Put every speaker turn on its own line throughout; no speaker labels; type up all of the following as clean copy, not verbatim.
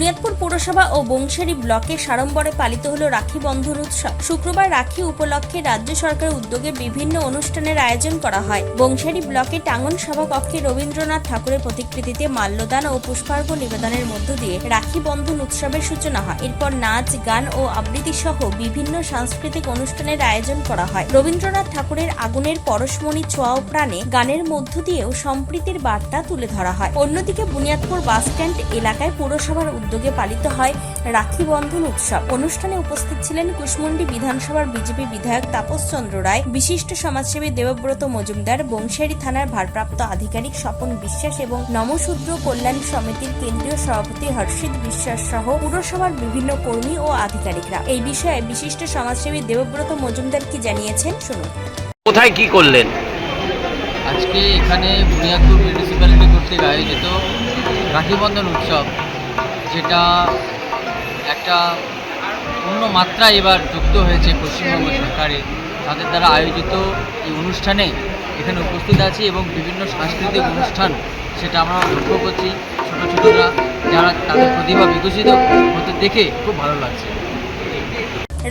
বুনিয়াদপুর পৌরসভা ও বংশারী ব্লকে সাড়ম্বরে পালিত হলো রাখি বন্ধন উৎসব। শুক্রবার রাখি উপলক্ষে রাজ্য সরকারের উদ্যোগে বিভিন্ন অনুষ্ঠানের আয়োজন করা হয়। বংশারী ব্লকে টাঙ্গন সভাকক্ষে রবীন্দ্রনাথ ঠাকুরের প্রতিকৃতিতে মাল্যদান ও পুষ্পার্ঘ্য নিবেদনের মধ্য দিয়ে রাখি বন্ধন উৎসবের সূচনা হয়। এরপর নাচ, গান ও আবৃত্তি সহ বিভিন্ন সাংস্কৃতিক অনুষ্ঠানের আয়োজন করা হয়। রবীন্দ্রনাথ ঠাকুরের আগুনের পরশমণি ছোঁয়া ও প্রাণে গানের মধ্য দিয়েও সম্প্রীতির বার্তা তুলে ধরা হয়। অন্যদিকে বুনিয়াদপুর বাসস্ট্যান্ড এলাকায় পুরসভার উদ্যোগে পালিত হয় রাখি বন্ধন উৎসব। অনুষ্ঠানে উপস্থিত ছিলেন কুশমুন্ডি বিধানসভার বিজেপি বিধায়ক তাপস চন্দ্র রায়, বিশিষ্ট সমাজসেবী দেবব্রত মজুমদার, বংশারী থানার ভারপ্রাপ্ত আধিকারিক স্বপন বিশ্বাস এবং নমশূদ্র কল্যাণ সমিতির কেন্দ্রীয় সভাপতি হর্ষিত বিশ্বাস সহ পুরসভার বিভিন্ন কর্মী ও আধিকারিকরা। এই বিষয়ে বিশিষ্ট সমাজসেবী দেবব্রত মজুমদার কি জানিয়েছেন, শুনুন।
কোথায় কি করলেন?
আজকে এখানে বুনিয়াদপুর মিউনিসিপ্যালিটি কর্তৃক আয়োজিত রাখি বন্ধন উৎসব, যেটা একটা অন্য মাত্রা এবার যুক্ত হয়েছে পশ্চিমবঙ্গ সরকারের তাদের দ্বারা আয়োজিত এই অনুষ্ঠানে এখানে উপস্থিত আছি এবং বিভিন্ন সাংস্কৃতিক অনুষ্ঠান সেটা আমরা লক্ষ্য করছি। ছোটো ছোটোরা যারা তাদের প্রতিভা বিকশিত হতে দেখে খুব ভালো লাগছে।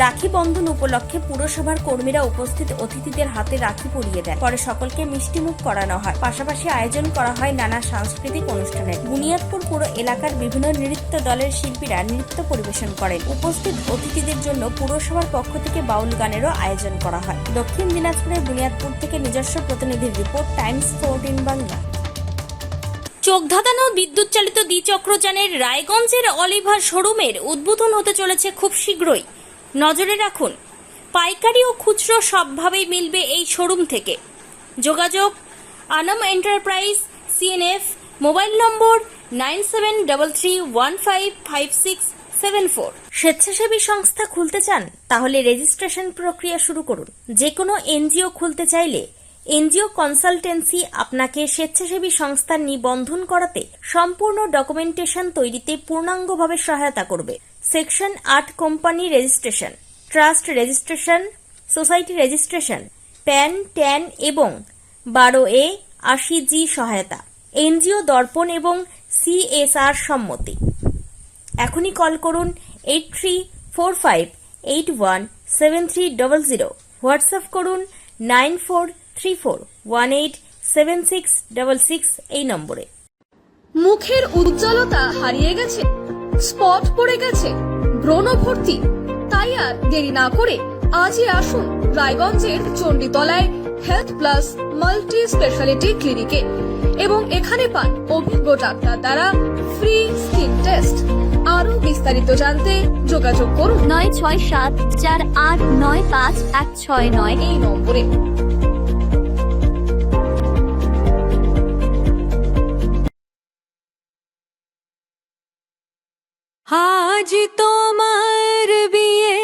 রাখি বন্ধন উপলক্ষে পুরসভার কর্মীরা উপস্থিত অতিথিদের হাতে রাখি পরিয়ে দেন। পরে সকলকে মিষ্টিমুখ করানো হয়। পাশাপাশি আয়োজন করা হয় নানা সাংস্কৃতিক অনুষ্ঠানের। বুনিয়াদপুর পুর এলাকার বিভিন্ন নৃত্য দলের শিল্পীরা নৃত্য পরিবেশন করেন। উপস্থিত অতিথিদের জন্য পুরসভার পক্ষ থেকে বাউল গানেরও আয়োজন করা হয়। দক্ষিণ দিনাজপুরের বুনিয়াদপুর থেকে নিজস্ব প্রতিনিধির রিপোর্ট, টাইমস 14 বাংলা। চোখ ধাঁধানো বিদ্যুৎ চালিত দ্বিচক্রযানের রায়গঞ্জের অলিভার শোরুমের উদ্বোধন হতে চলেছে খুব শীঘ্রই। নজরে রাখুন, পাইকারি ও খুচরো সবভাবেই মিলবে এই শোরুম থেকে। যোগাযোগ আনাম এন্টারপ্রাইজ, সিএনএফ, মোবাইল নম্বর 9733155674। স্বেচ্ছাসেবী সংস্থা খুলতে চান? তাহলে রেজিস্ট্রেশন প্রক্রিয়া শুরু করুন। যে কোনো এনজিও খুলতে চাইলে এনজিও কনসালটেন্সি আপনাকে স্বেচ্ছাসেবী সংস্থার নিবন্ধন করাতে সম্পূর্ণ ডকুমেন্টেশন তৈরিতে পূর্ণাঙ্গভাবে সহায়তা করবে। Section 8 company registration, trust registration, society registration, pan, tan এবং 12A 80G সহায়তা, এনজিও দর্পণ এবং CSR সম্মতি। এখনই কল করুন 8345817300, হোয়াটসঅ্যাপ করুন 9434187666 এই নম্বরে।
মুখের উজ্জ্বলতা হারিয়ে গেছে, স্পট পড়ে গেছে, ব্রণ ভর্তি, তাই আর দেরি না করে আজই আসুন রায়গঞ্জের চণ্ডীতলায় হেলথ প্লাস মাল্টি স্পেশালিটি ক্লিনিকে এবং এখানে পান অভিজ্ঞ ডাক্তার দ্বারা ফ্রি স্কিন টেস্ট। আরো বিস্তারিত জানতে যোগাযোগ করুন 9674895169 এই নম্বরে।
আজ তোমার বিয়ে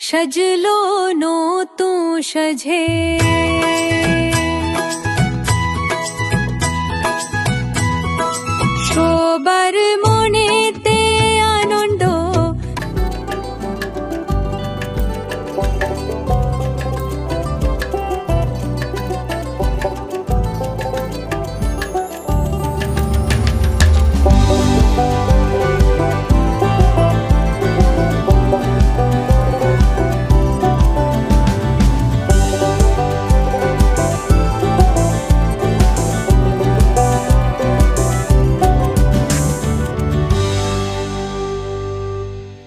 সাজলো নতুন সাজে।